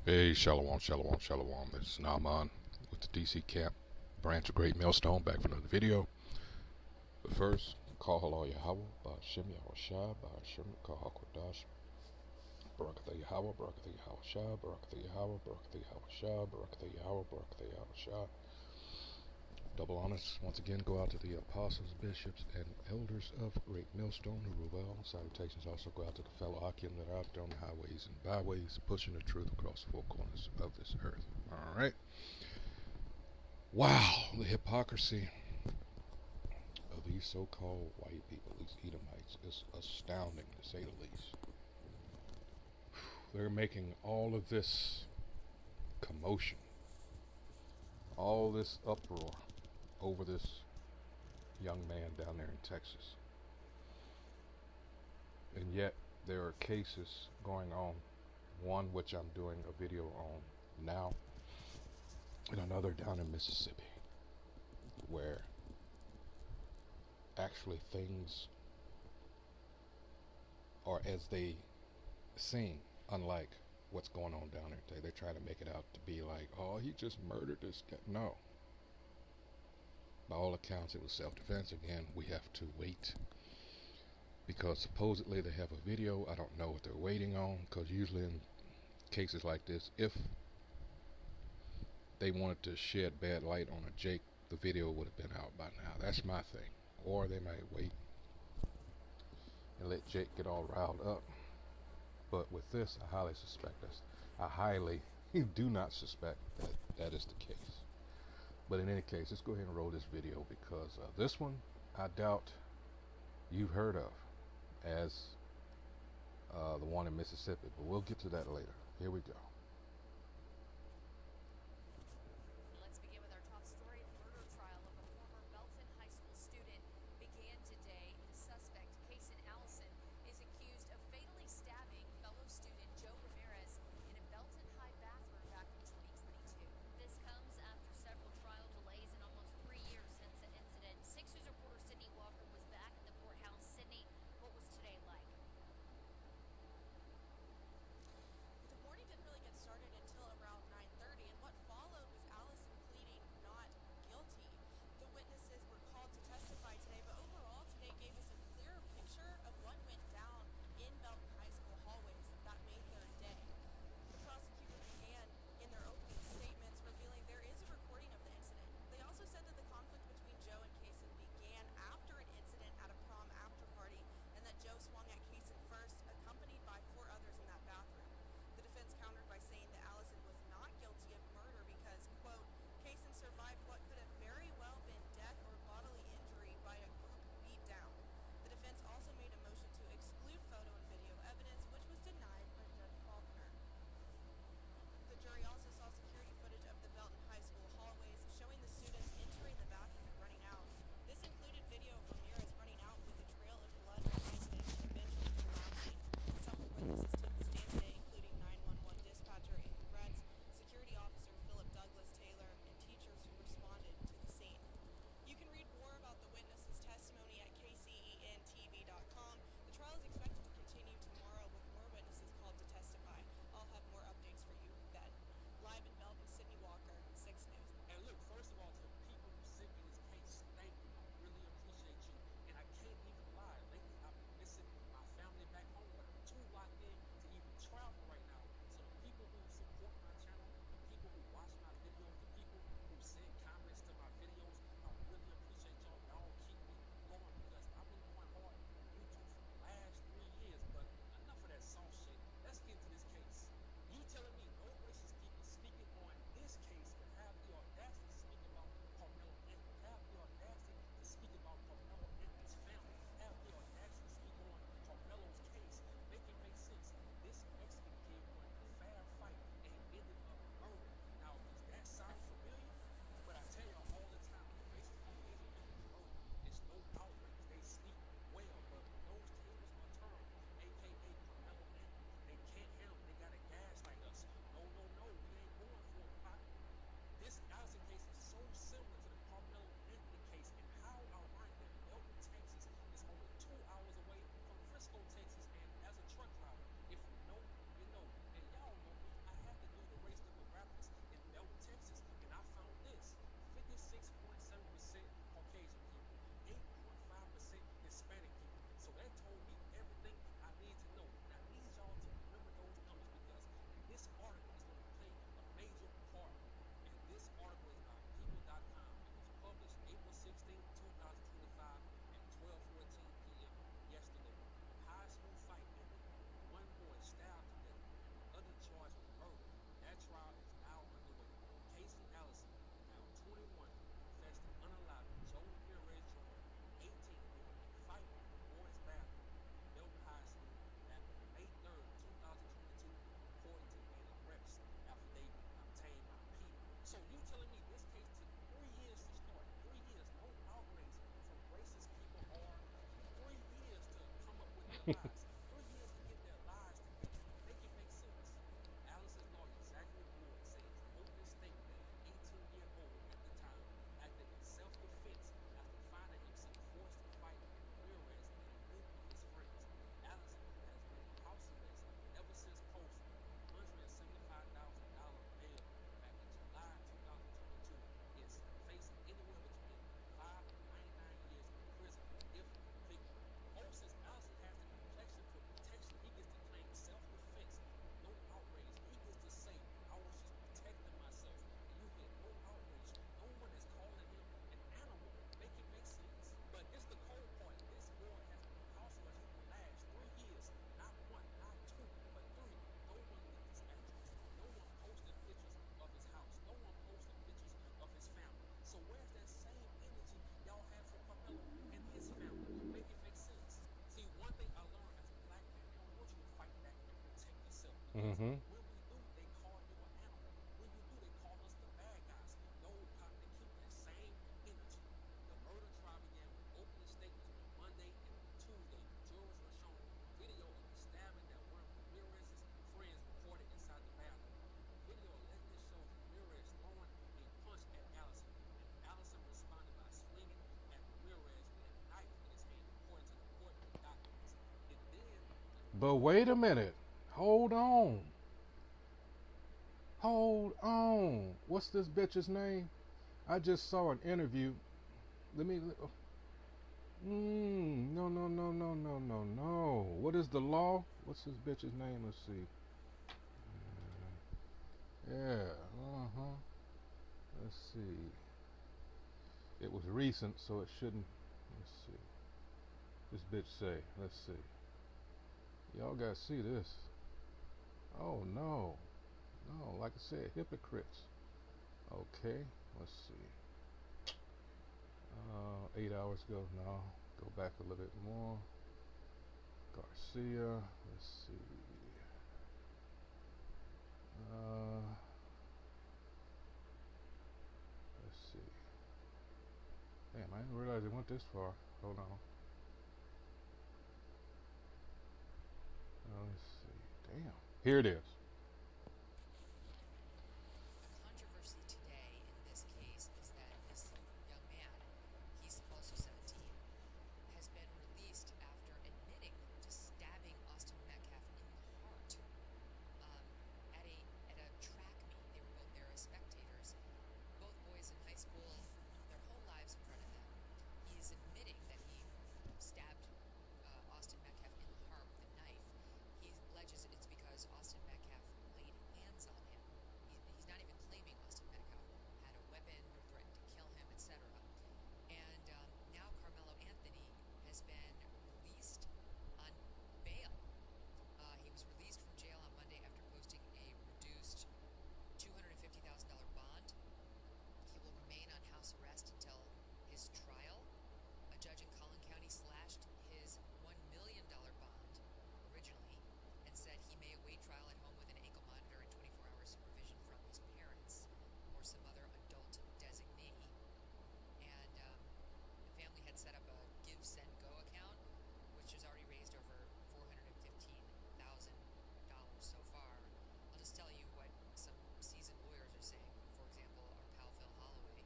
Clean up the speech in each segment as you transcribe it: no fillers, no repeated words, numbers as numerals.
Hey, Shalom, Shalom, Shalom. This is Naaman with the DC Camp branch of Great Millstone, back for another video. But first, call Allah Yahweh, Ba'ashem Yahushua, Ba'ashem Kahakodash, Barakatha Yahweh, Barakatha Yahushua, Barakatha Yahweh, Barakatha Yahushua, Barakatha Yahweh, Barakatha Yahushua. Double honors once again go out to the apostles, bishops, and elders of Great Millstone who rule well. Salutations also go out to the fellow Akim that are out there on the highways and byways, pushing the truth across the four corners of this earth. All right. Wow, the hypocrisy of these so-called white people, these Edomites, is astounding to say the least. They're making all of this commotion, all this uproar over this young man down there in Texas. And yet there are cases going on, one which I'm doing a video on now, and another down in Mississippi, where actually things are as they seem, unlike what's going on down there today. They're trying to make it out to be like, oh, he just murdered this guy. No. By all accounts, it was self-defense. Again, we have to wait, because supposedly they have a video. I don't know what they're waiting on, because usually in cases like this, if they wanted to shed bad light on a Jake, the video would have been out by now. That's my thing. Or they might wait and let Jake get all riled up. But with this, I highly suspect this. I highly do not suspect that that is the case. But in any case, let's go ahead and roll this video, because this one I doubt you've heard of as the one in Mississippi. But we'll get to that later. Here we go. Let's begin with our top story. The murder trial of a former Belton High School student began today. The suspect, Kason Allison, is accused of fatally stabbing fellow student Joe Ramirez in a Belton High bathroom back in 2022. This comes after several trial delays and almost 3 years since the incident. 6 News reporter Sydney Walker was back in the courthouse. Sydney, what was today like? The morning didn't really Mm-hmm. But wait a minute. Hold on. Hold on. What's this bitch's name? I just saw an interview. Let me. No, no, no, no, no, no, no. What is the law? What's this bitch's name? Let's see. Yeah. Uh huh. Let's see. It was recent, so it shouldn't. Let's see. This bitch say. Let's see. Y'all gotta see this. Oh no. No, like I said, hypocrites. Okay. Let's see. 8 hours ago. No. Go back a little bit more. Garcia. Let's see. Uh, let's see. Damn, I didn't realize it went this far. Hold on. Let's see. Damn. Here it is. A controversy today in this case is that this young man, he's also 17, has been released after admitting to stabbing Austin Metcalf in the heart um, at a track meet. They were both there as spectators. Both boys in high school, their whole lives in front of them. He's admitting that he stabbed Austin Metcalf in the heart with a knife. He alleges it's because Austin Metcalf laid hands on him. He's not even claiming Austin Metcalf had a weapon or threatened to kill him, etc. And now Carmelo Anthony has been released on bail. He was released from jail on Monday after posting a reduced $250,000 bond. He will remain on house arrest until his trial. A judge in Collin County slashed his $1 million bond originally and said he may await trial at home with an ankle monitor and 24-hour supervision from his parents or some other adult designee. And the family had set up a Give, Send, Go account, which has already raised over $415,000 so far. I'll just tell you what some seasoned lawyers are saying. For example, our pal Phil Holloway.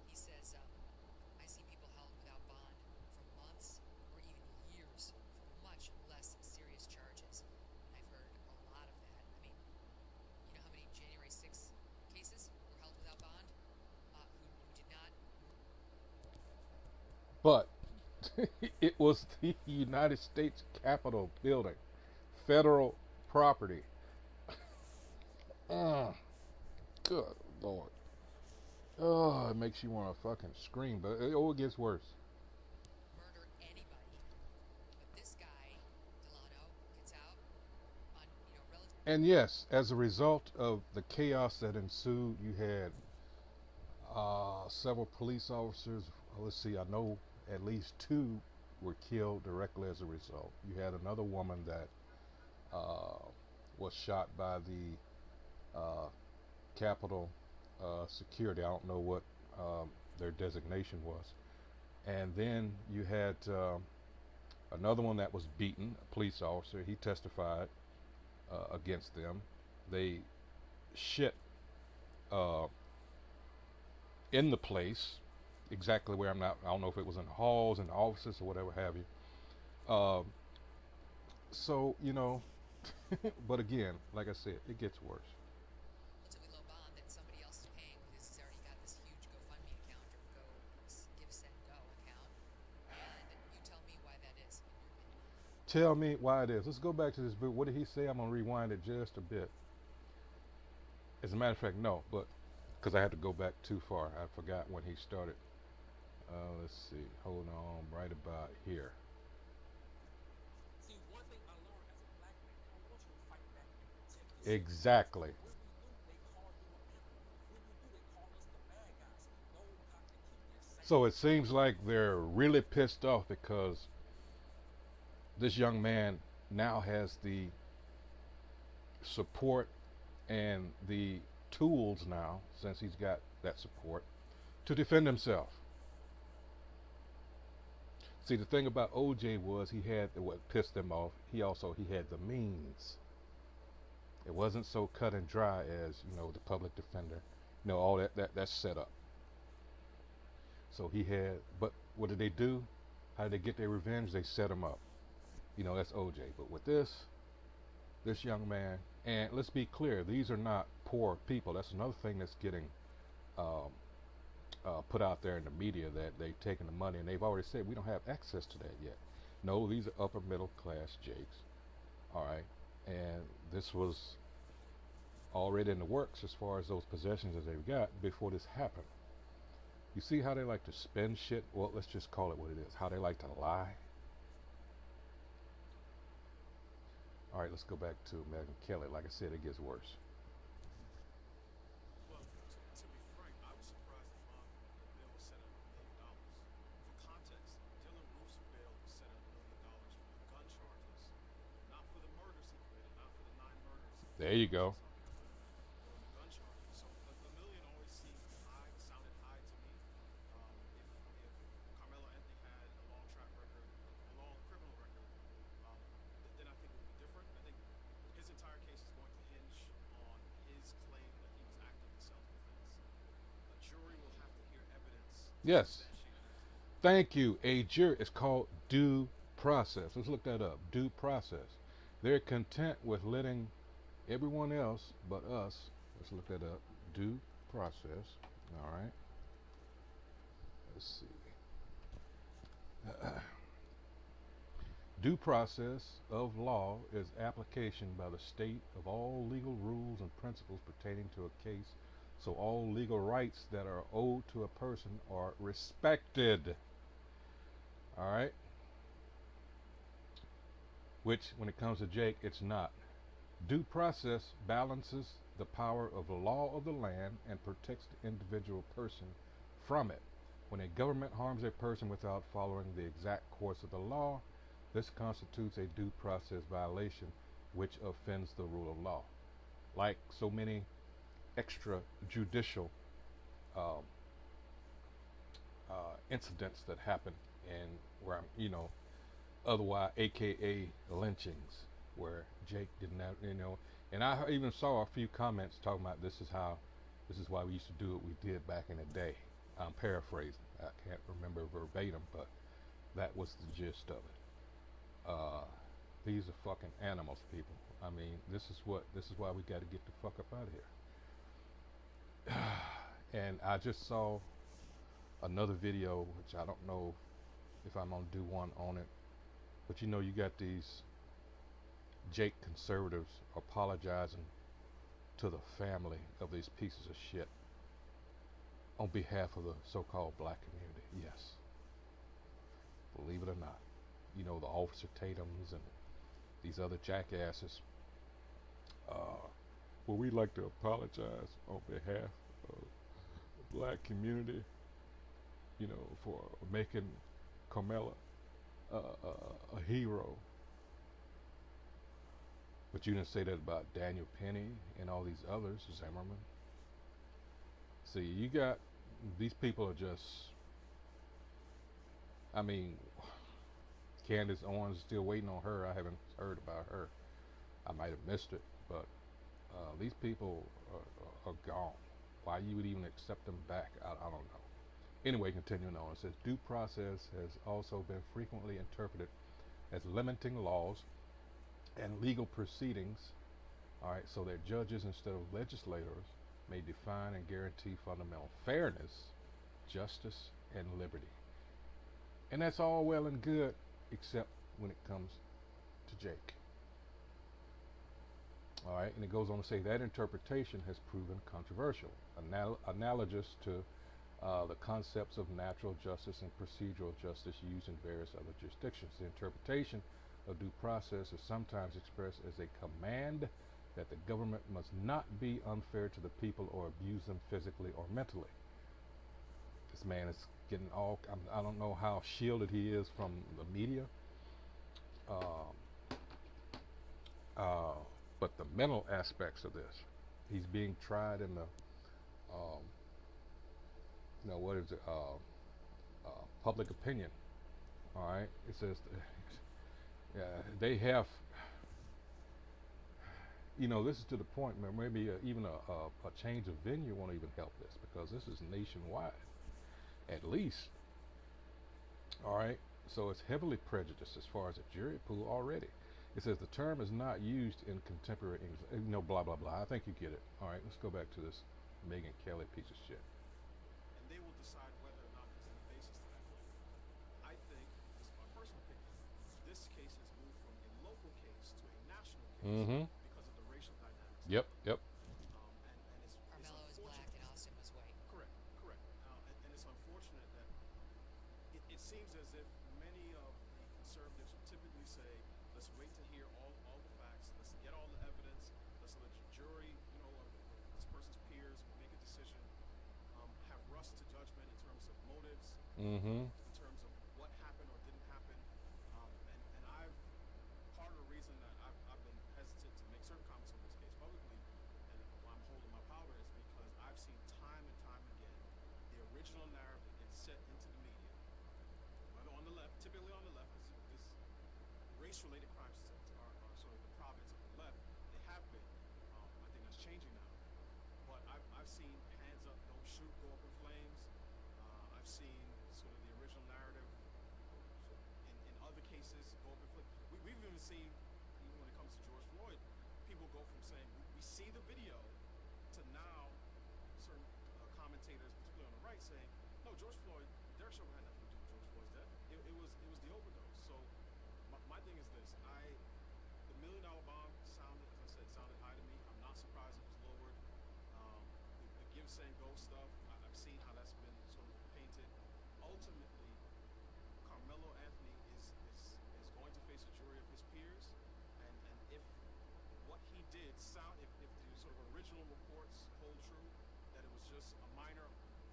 He says, I see people held without bond for months or even years for much less serious charges. And I've heard a lot of that. I mean, you know how many January 6th cases were held without bond? Who did not. But it was the United States Capitol building, federal property. Uh, Good lord. Oh, it makes you want to fucking scream, but it gets worse. Murder anybody. But this guy, Delano, gets out on, relative. And yes, as a result of the chaos that ensued, you had several police officers. Let's see, I know at least two were killed directly as a result. You had another woman that uh, was shot by the Capitol security. I don't know what their designation was. And then you had another one that was beaten, a police officer. He testified against them. They shit uh, in the place, exactly where I'm not. I don't know if it was in the halls, in the offices, or whatever have you. Uh, so but again, like I said, it gets worse. Relatively low bond that somebody else is paying because he's already got this huge GoFundMe account or Give, Send, Go account. And you tell me why that is, in your opinion. Tell me why it is. Let's go back to this book. What did he say? I'm gonna rewind it just a bit. As a matter of fact, no, but because I had to go back too far, I forgot when he started. Let's see. Hold on, right about here. Exactly. So it seems like they're really pissed off because this young man now has the support and the tools now, since he's got that support, to defend himself. See, the thing about OJ was he had what pissed him off. He had the means. It wasn't so cut and dry as the public defender. All that's set up. So he had. But what did they do? How did they get their revenge? They set him up. That's OJ. But with this young man, and let's be clear, these are not poor people. That's another thing that's getting um, put out there in the media, that they've taken the money, and they've already said we don't have access to that yet. No, these are upper middle class jakes. All right, and this was already in the works as far as those possessions as they've got before this happened. You see how they like to spin shit? Well, let's just call it what it is. How they like to lie. All right, let's go back to Megyn Kelly. Like I said, it gets worse. Well, to be frank, I was surprised that bail was set at $1 million. For context, Dylan Roof's bail was set at $1 million for the gun charges, not for the murders he committed, not for the 9 murders he There you go. committed, or the gun charges. So a million always seemed high, sounded high to me. If Carmelo Anthony had a long track record, a long criminal record, um, then I think it would be different. I think his entire case is going to hinge on his claim that he was acting in self-defense. A jury will have to hear evidence to Yes. substantiate that claim. Thank you. A jury. It's called due process. Let's look that up. Due process. They're content with letting everyone else but us. Let's look that up. Due process. All right. Let's see. Due process of law is application by the state of all legal rules and principles pertaining to a case, so all legal rights that are owed to a person are respected. All right? Which, when it comes to Jake, it's not. Due process balances the power of the law of the land and protects the individual person from it. When a government harms a person without following the exact course of the law, this constitutes a due process violation which offends the rule of law. Like so many extrajudicial um, incidents that happen in where otherwise, aka lynchings, where Jake didn't have, and I even saw a few comments talking about this is why we used to do what we did back in the day. I'm paraphrasing. I can't remember verbatim, but that was the gist of it. These are fucking animals, people. I mean, this is why we got to get the fuck up out of here. And I just saw another video, which I don't know if I'm gonna do one on it, but you got these Jake conservatives apologizing to the family of these pieces of shit on behalf of the so-called black community. Yes, believe it or not, the Officer Tatums and these other jackasses. Well, we'd like to apologize on behalf of the black community, for making Carmella a hero. But you didn't say that about Daniel Penny and all these others, Zimmerman. See, you got these people are just. I mean, Candace Owens is still waiting on her. I haven't heard about her. I might have missed it, but these people are gone. Why you would even accept them back, I don't know. Anyway, continuing on, it says due process has also been frequently interpreted as limiting laws and legal proceedings. All right, so that judges instead of legislators may define and guarantee fundamental fairness, justice, and liberty. And that's all well and good, except when it comes to Jake. All right, and it goes on to say that interpretation has proven controversial, analogous to the concepts of natural justice and procedural justice used in various other jurisdictions. The interpretation of due process is sometimes expressed as a command that the government must not be unfair to the people or abuse them physically or mentally. This man is getting all, I don't know how shielded he is from the media. Uh, uh, but the mental aspects of this. He's being tried in the, what is it? Public opinion. All right. It says, they have, this is to the point where maybe even a change of venue won't even help this because this is nationwide, at least. All right. So it's heavily prejudiced as far as a jury pool already. It says the term is not used in contemporary English. Blah, blah, blah. I think you get it. All right, let's go back to this Megyn Kelly piece of shit. and they will decide whether or not there's any basis to that claim. I think, this is my personal opinion, this case has moved from a local case to a national case Mm-hmm. because of the racial dynamics Yep, at play. yep. And it's Carmelo is black unfortunate. and Austin was white. Correct, correct. And it's unfortunate that it seems as if many of the conservatives who typically say, let's wait to hear all the facts, let's get all the evidence, let's let the jury, of this person's peers make a decision, have rushed to judgment in terms of motives, Mm-hmm. in terms of what happened or didn't happen. And I've, part of the reason that I've been hesitant to make certain comments on this case publicly and why I'm holding my powder is because I've seen time and time again the original narrative that gets set into the media, whether on the left, typically on the left, because this race-related crimes are sort of the province of the left. They have been. I think that's changing now. But I've seen hands up, don't shoot, go up in flames. I've seen sort of the original narrative in other cases go up in flames. We've even seen, even when it comes to George Floyd, people go from saying, we see the video, to now certain commentators, particularly on the right, saying, no, George Floyd, Derek Chauvin had nothing to do with George Floyd's death. It was the overdose. So my thing is this: the $1 million bomb sounded, as I said, sounded high to me. I'm not surprised it was lowered. The give, send, go stuff, I've seen how that's been sort of painted. Ultimately, Carmelo Anthony is going to face a jury of his peers, and if what he did if the sort of original reports hold true, that it was just a minor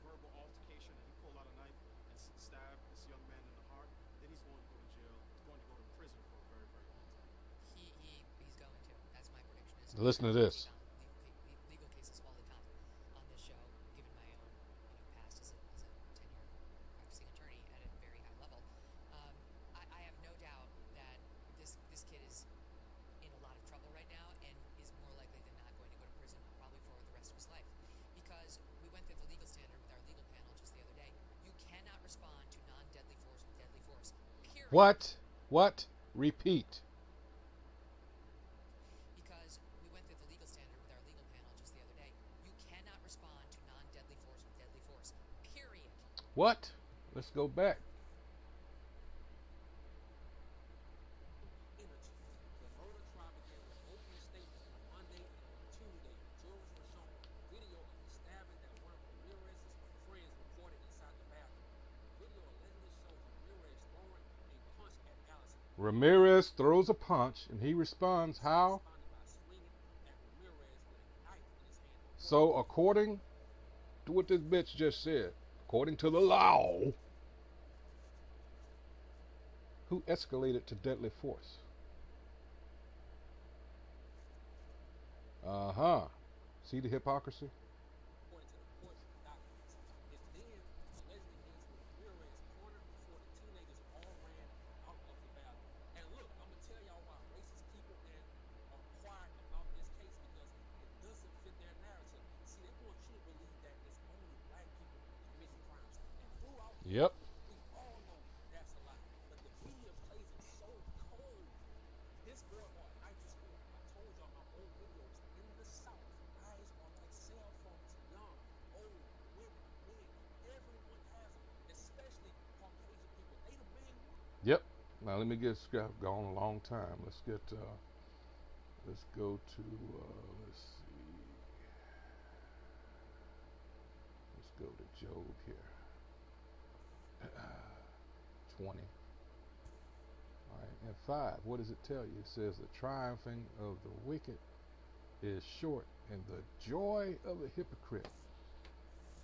verbal altercation and he pulled out a knife and stabbed this young man in the heart, then he's going to go to jail. He's going to go to prison for a very, very long time. He's going to. That's my prediction. Is Listen to we this. take on legal cases all the time on this show. Given my own past as a tenured practicing attorney at a very high level, I have no doubt that this kid is in a lot of trouble right now and is more likely than not going to go to prison probably for the rest of his life, because we went through the legal standard with our legal panel just the other day. You cannot respond to non-deadly force with deadly force. Period. What? Repeat. Because we went through the legal standard with our legal panel just the other day. You cannot respond to non-deadly force with deadly force. Period. What? Let's go back. Energy. The murder trial began with opening statements on Monday and on Tuesday. Jurors were shown video of the stabbing that one of Ramirez's friends reported inside the bathroom. The video allegedly shows Ramirez throwing a punch at Allison. Ramirez throws a punch and he responds Allison how? responded by swinging at Ramirez with a knife in his hand. So according to what this bitch just said, according to the law, who escalated to deadly force? Uh-huh. See the hypocrisy? According to the court documents. It then allegedly ends with Ramirez cornered before the teenagers all ran out of the bathroom. And look, I'm gonna tell y'all why racist people are quiet about this case, because it doesn't fit their narrative. See, they want you to believe that it's only black people committing crimes. And throughout Yep. history, we all know that's a lie. But the media plays it so cold. This girl bought a knife to school. I told y'all my old videos in the South. Guys are like cell phones, young, old, women, men. Everyone has them, especially Caucasian people. They the main one. Yep. Now let me get gone a long time. Let's go to let's see. Let's go to Job here. 20. All right. And 5. What does it tell you? It says the triumphing of the wicked is short, and the joy of the hypocrite.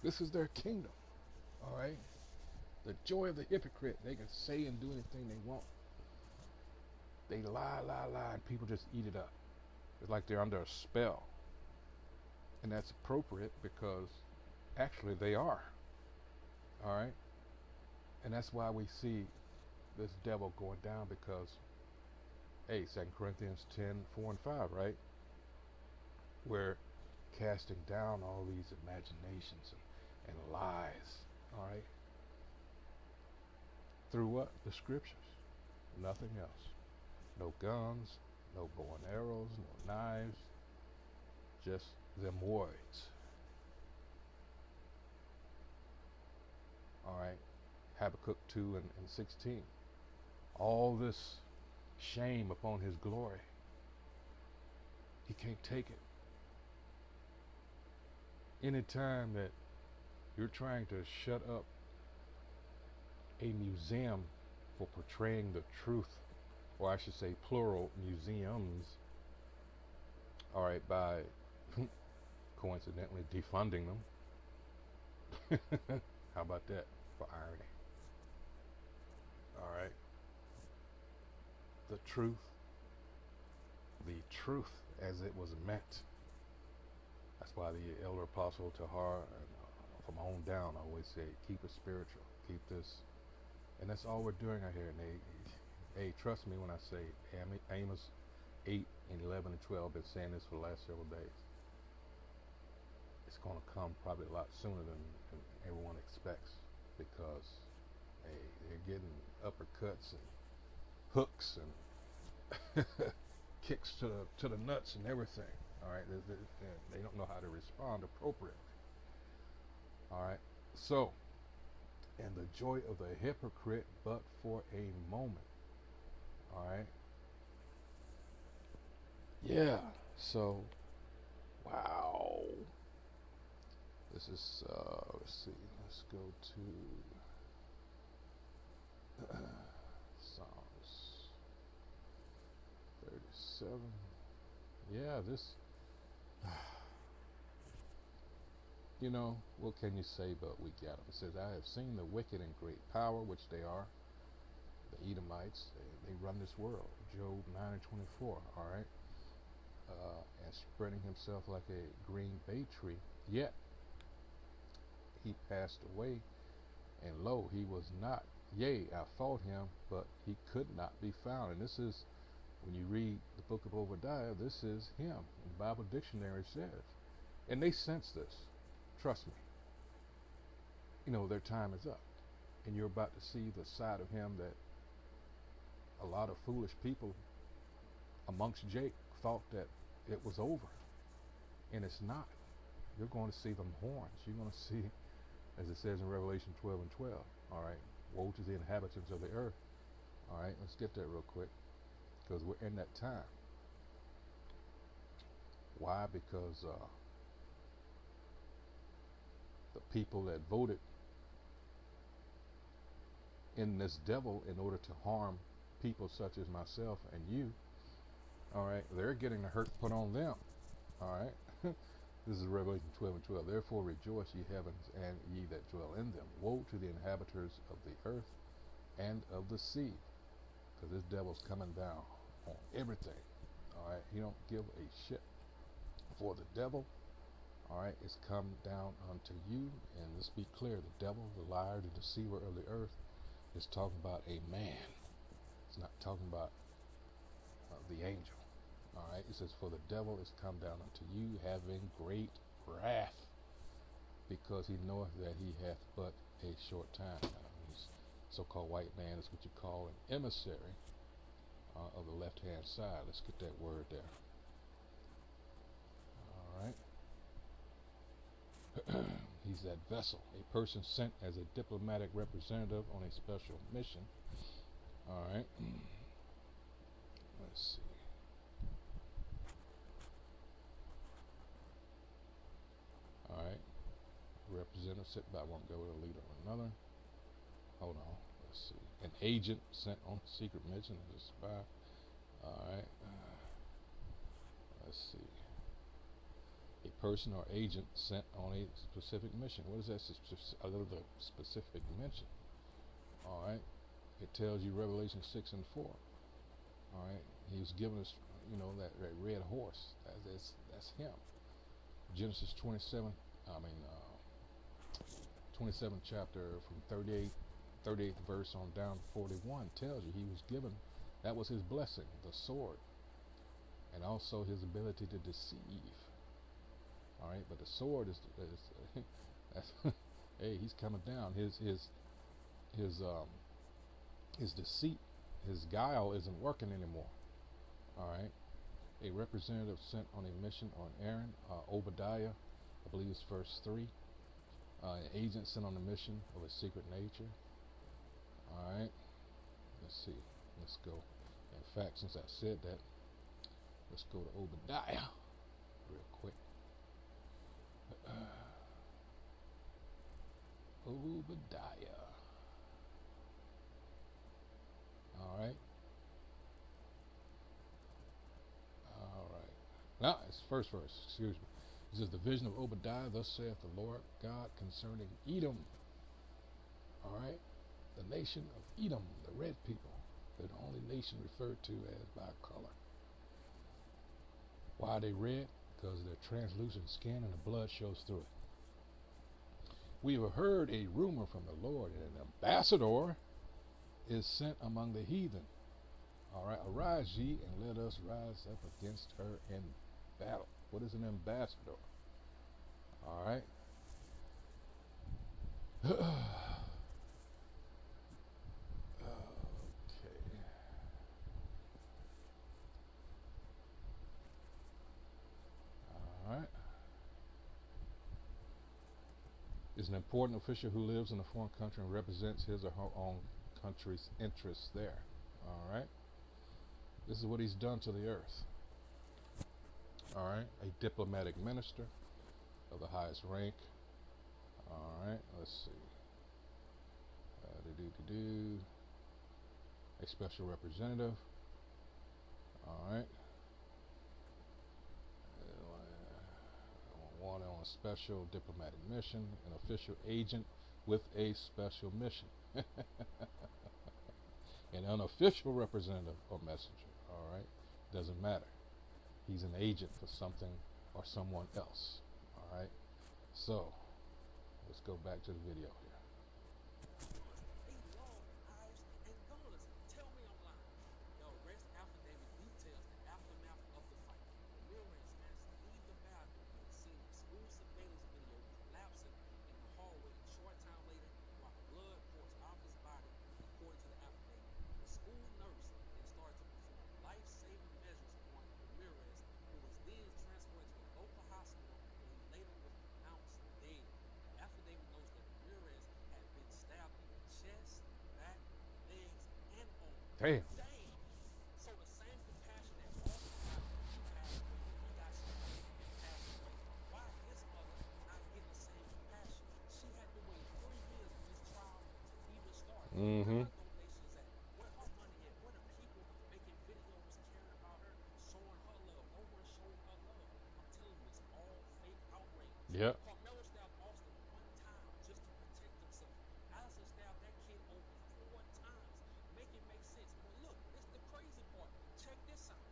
This is their kingdom. All right. The joy of the hypocrite. They can say and do anything they want. They lie, and people just eat it up. It's like they're under a spell. And that's appropriate because actually they are. All right? And that's why we see this devil going down because, hey, 2 Corinthians 10:4 and 5, right? We're casting down all these imaginations and lies, all right? Through what? The scriptures. Nothing else. No guns, no bow and arrows, no knives, just them words. All right? Habakkuk 2 and 16. All this shame upon his glory. He can't take it. Anytime that you're trying to shut up a museum for portraying the truth, or I should say plural museums, all right, by coincidentally defunding them. How about that for irony? All right. The truth as it was meant. That's why the elder apostle Tahar, and from on down, always say, keep it spiritual, keep this. And that's all we're doing out here. And hey, trust me when I say Amos 8 and 11 and 12, been saying this for the last several days. It's going to come probably a lot sooner than everyone expects because, hey, they're getting uppercuts and hooks and kicks to the nuts and everything. All right, they don't know how to respond appropriately. All right, so, and the joy of the hypocrite, but for a moment. All right. Yeah. So, wow. This is let's see. Let's go to Psalms 37. Yeah, this. You know, what can you say but we got them? It says, I have seen the wicked in great power, which they are. The Edomites, they run this world. Job 9 and 24, all right? And spreading himself like a green bay tree. Yet, he passed away, and lo, he was not. Yea, I fought him, but he could not be found. And this is, when you read the book of Obadiah, this is him. The Bible dictionary says. And they sense this. Trust me. You know, their time is up. And you're about to see the side of him that a lot of foolish people amongst Jake thought that it was over. And it's not. You're going to see them horns. You're going to see, as it says in Revelation 12 and 12. All right. Woe to the inhabitants of the earth. All right. Let's get there real quick. Because we're in that time. Why? Because the people that voted in this devil in order to harm people such as myself and you, all right, they're getting the hurt put on them. All right. This is Revelation 12 and 12. Therefore rejoice, ye heavens, and ye that dwell in them. Woe to the inhabitants of the earth and of the sea, because this devil's coming down on everything. All right. He don't give a shit for the devil. All right. It's come down unto you. And let's be clear, the devil, the liar, the deceiver of the earth, is talking about a man. It's not talking about the angel. All right. It says, for the devil is come down unto you, having great wrath, because he knoweth that he hath but a short time. He's so-called white man is what you call an emissary of the left-hand side. Let's get that word there. All right. He's that vessel, a person sent as a diplomatic representative on a special mission. All right. Let's see. All right. Representative sent by one government leader or another. Hold on. Let's see. An agent sent on a secret mission as a spy. All right. Let's see. A person or agent sent on a specific mission. What is that? A little bit specific mention. All right. It tells you Revelation 6 and 4. All right. He was given us that red horse. That's him. Genesis 27. I mean, 27th chapter from 38th verse on down to 41 tells you he was given. That was his blessing, the sword, and also his ability to deceive. All right, but the sword is that's, hey, he's coming down. His his deceit, his guile isn't working anymore. All right, a representative sent on a mission on Aaron, Obadiah, I believe it's verse 3. An agent sent on a mission of a secret nature. All right, let's see. Let's go. In fact, since I said that, let's go to Obadiah real quick. Obadiah. All right. All right. Now, it's first verse. Excuse me. This is the vision of Obadiah. Thus saith the Lord God concerning Edom. All right. The nation of Edom, the red people. They're the only nation referred to as by color. Why are they red? Because of their translucent skin and the blood shows through it. We have heard a rumor from the Lord, and an ambassador is sent among the heathen. All right, arise ye, and let us rise up against her in battle. What is an ambassador? All right. Okay. All right. Is an important official who lives in a foreign country and represents his or her own country's interests there. All right. This is what he's done to the earth. All right. A diplomatic minister of the highest rank. All right. Let's see. A special representative. All right. One on a special diplomatic mission, an official agent with a special mission. An unofficial representative or messenger. All right. Doesn't matter. He's an agent for something or someone else. All right. So let's go back to the video here. They love knives and guns. Tell me I'm lying. The arrest affidavit details the aftermath of the fight. Ramirez has to leave the battle and seen the school surveillance video collapsing in the hallway a short time later while blood pours off his body, according to the affidavit. The school nurse then started to perform life-saving measures on Ramirez, who was then transported to a local hospital where he later was pronounced dead. The affidavit notes that Ramirez had been stabbed in the chest, back, legs, and arms. Damn. Damn! So the same compassion that Austin Avenue had when he got stabbed and passed away, why his mother not getting the same compassion? She had to wait 3 years for this trial to even start. Mm-hmm. Where her donations at? Where her money at? Where the people making videos caring about her, showing her love? No one showing her love. I'm telling you, it's all fake outrage. Yep. Carmelo stabbed Austin 1 time just to protect himself. Allison stabbed that kid over 4 times. Make it make sense. But look, it's the crazy part. Check this out.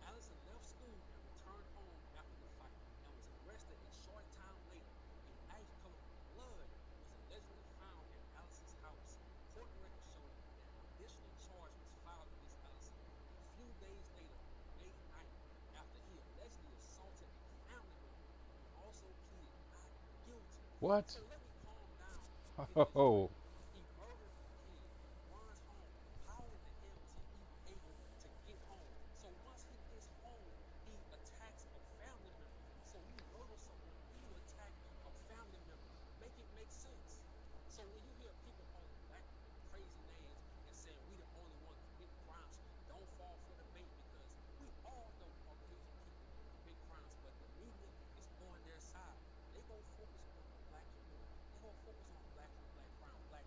Allison left school and returned home after the fight and was arrested a short time later. A knife-covered blood was allegedly found at Allison's house. Court records show that an additional charge was filed against Allison a few days later, May 9th, after he allegedly assaulted a family member who also pleaded not guilty. What? So let me calm down and get this Oh. straight. He murdered a kid, runs home. How in the hell is he even able to get home? So once he gets home, he attacks a family member. So you murder someone, then you attack a family member. Make it make sense. So when you hear people calling black people crazy names and saying we the only one committing crimes, don't fall for the bait because we all know Caucasian people commit crimes, but the media is on their side. They gonna focus on the black community. They gonna focus on black on black crime, black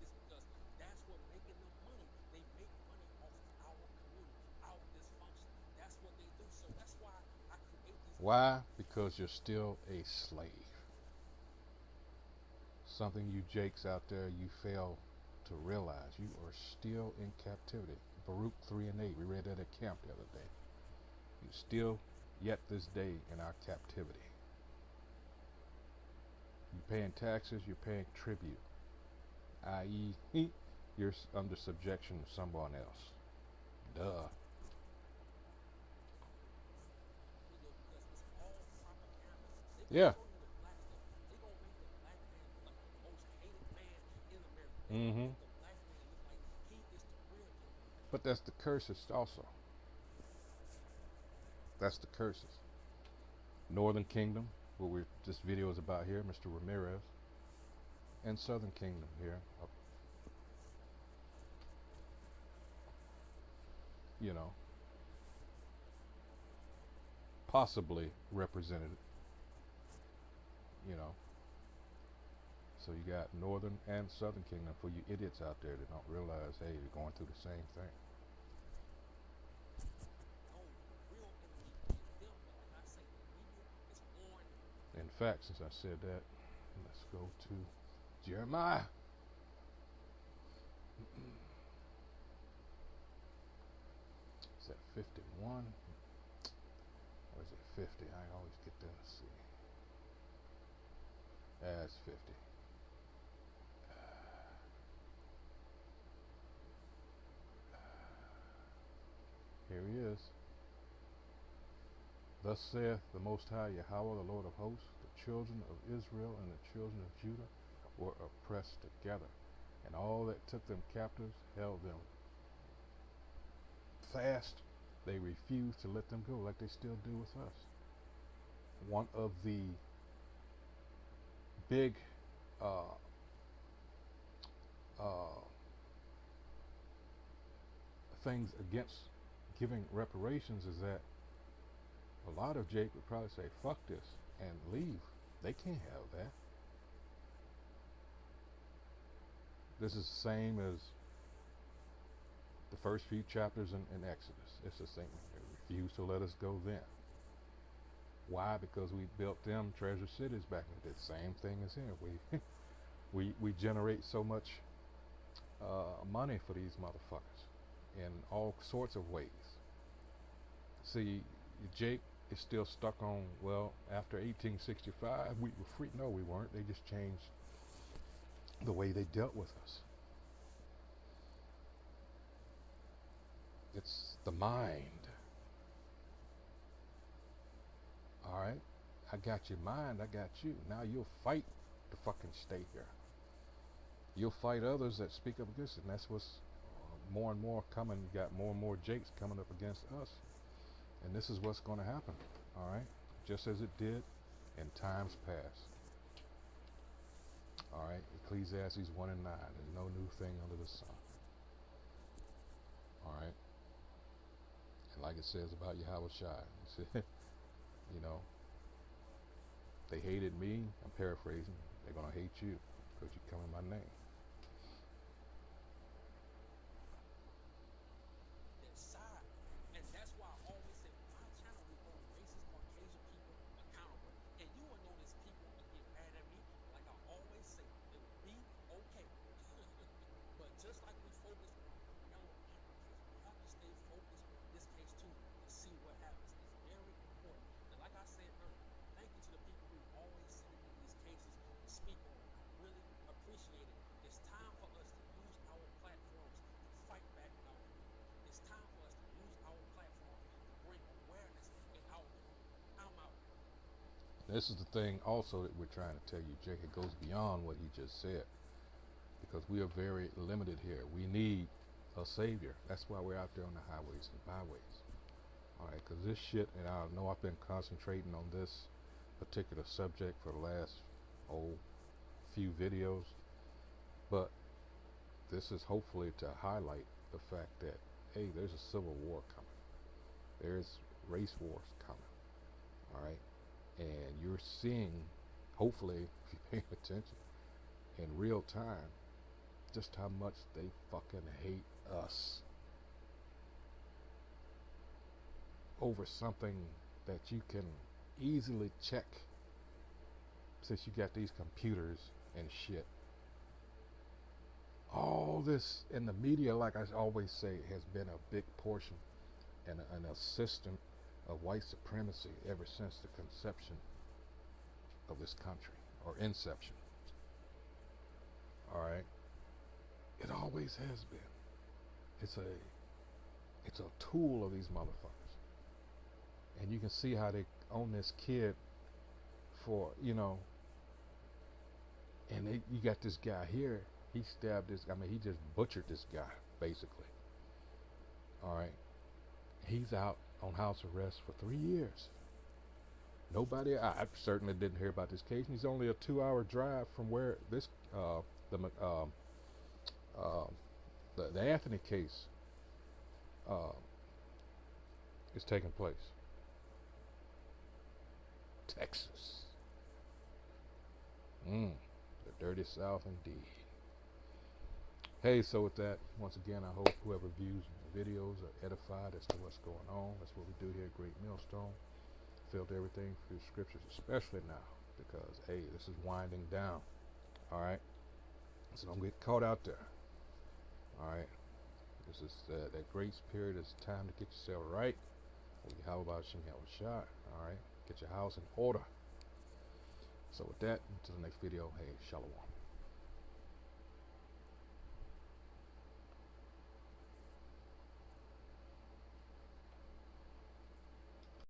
this, because that's what making them money. They make money off of our community, our dysfunction. That's what they do. So that's why I create these. Why? Because you're still a slave. Something you jakes out there you fail to realize. You are still in captivity. Baruch 3 and 8. We read that at camp the other day. You're still, yet this day, in our captivity. You're paying taxes, you're paying tribute, i.e., you're under subjection of someone else. Duh. Because it's all propaganda. They gonna Yeah. show you the black stuff. They gonna make the black man look like the most hated man in America. They gonna Mm-hmm. make the black man look like he is the real enemy. But that's the curses also. That's the curses. Northern Kingdom, what this video is about here, Mr. Ramirez, and Southern Kingdom here, you know, possibly represented, you know. So you got Northern and Southern Kingdom for you idiots out there that don't realize, hey, you're going through the same thing. No, the real enemy is them. But like I say, the media is on. In fact, since I said that, let's go to Jeremiah. Is that 51? Or is it 50? I always get that. Let's see. That's 50. Here he is. Thus saith the Most High Yahweh, the Lord of hosts, the children of Israel and the children of Judah were oppressed together, and all that took them captives held them fast. They refused to let them go, like they still do with us. One of the big things against giving reparations is that a lot of Jake would probably say, fuck this, and leave. They can't have that. This is the same as the first few chapters in Exodus. It's the same. They refused to let us go then. Why? Because we built them treasure cities back in the day. Same thing as here. We generate so much money for these motherfuckers in all sorts of ways. See, Jake is still stuck on, well, after 1865 we were free. No, we weren't. They just changed the way they dealt with us. It's the mind. Alright? I got your mind, I got you. Now you'll fight to fucking stay here. You'll fight others that speak up against it, and that's what's more and more coming. You got more and more Jakes coming up against us. And this is what's going to happen. Alright? Just as it did in times past. Alright? Ecclesiastes 1 and 9. There's no new thing under the sun. Alright? And like it says about Yahweh Shai, you know, they hated me, I'm paraphrasing, they're going to hate you because you come in my name. Their side. And that's why I always say on my channel we hold racist Caucasian people accountable. And you will notice people will get mad at me. Like I always say, it will be okay. But just like we focus on the Carmelo Anthony case, we have to stay focused on this case too to see what happens. It's very important. And like I said earlier, thank you to the people who always sending me these cases to speak on. I really appreciate it. It's time for us to use our platforms to fight back in our community. It's time for us to use our platform to bring awareness in our community. I'm out. This is the thing also that we're trying to tell you, Jake. It goes beyond what he just said because we are very limited here. We need a savior. That's why we're out there on the highways and byways. Alright, because this shit, and I know I've been concentrating on this particular subject for the last few videos, but this is hopefully to highlight the fact that, hey, there's a civil war coming. There's race wars coming. Alright? And you're seeing, hopefully, if you're paying attention, in real time, just how much they fucking hate us over something that you can easily check since you got these computers and shit. All this in the media, like I always say, has been a big portion and an assistant of white supremacy ever since the conception of this country, or inception. All right, it always has been. It's a tool of these motherfuckers, and you can see how they own this kid for, and you got this guy here. He stabbed this. I mean, he just butchered this guy basically. All right, he's out on house arrest for 3 years. Nobody. I certainly didn't hear about this case. And he's only a 2-hour drive from where this the uh, the Anthony case is taking place. Texas. The dirty South indeed. Hey, so with that, once again, I hope whoever views the videos are edified as to what's going on. That's what we do here at Great Millstone. Filter everything through scriptures, especially now, because, hey, this is winding down. All right? So don't get caught out there. All right? This is that grace period. It's time to get yourself right. How about Shem Shot? All right? Get your house in order. So with that, until the next video, hey, shalom.